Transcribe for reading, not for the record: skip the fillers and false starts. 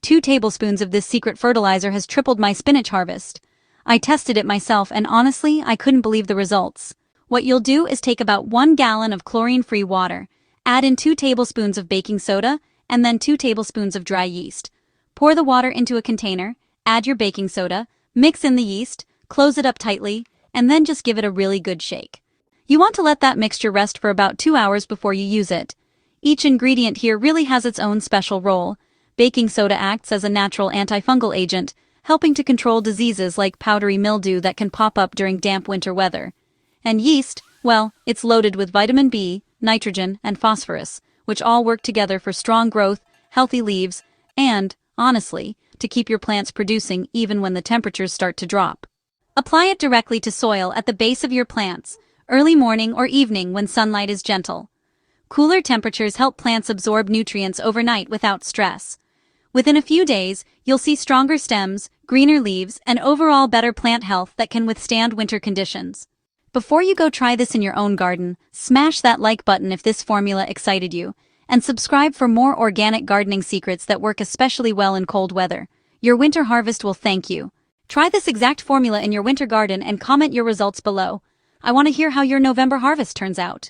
2 tablespoons of this secret fertilizer has tripled my spinach harvest. I tested it myself and honestly, I couldn't believe the results. What you'll do is take about 1 gallon of chlorine-free water, add in 2 tablespoons of baking soda, and then 2 tablespoons of dry yeast. Pour the water into a container, add your baking soda, mix in the yeast, close it up tightly, and then just give it a really good shake. You want to let that mixture rest for about 2 hours before you use it. Each ingredient here really has its own special role. Baking soda acts as a natural antifungal agent, helping to control diseases like powdery mildew that can pop up during damp winter weather. And yeast, well, it's loaded with vitamin B, nitrogen, and phosphorus, which all work together for strong growth, healthy leaves, and, honestly, to keep your plants producing even when the temperatures start to drop. Apply it directly to soil at the base of your plants, early morning or evening when sunlight is gentle. Cooler temperatures help plants absorb nutrients overnight without stress. Within a few days, you'll see stronger stems, greener leaves, and overall better plant health that can withstand winter conditions. Before you go try this in your own garden, smash that like button if this formula excited you, and subscribe for more organic gardening secrets that work especially well in cold weather. Your winter harvest will thank you. Try this exact formula in your winter garden and comment your results below. I want to hear how your November harvest turns out.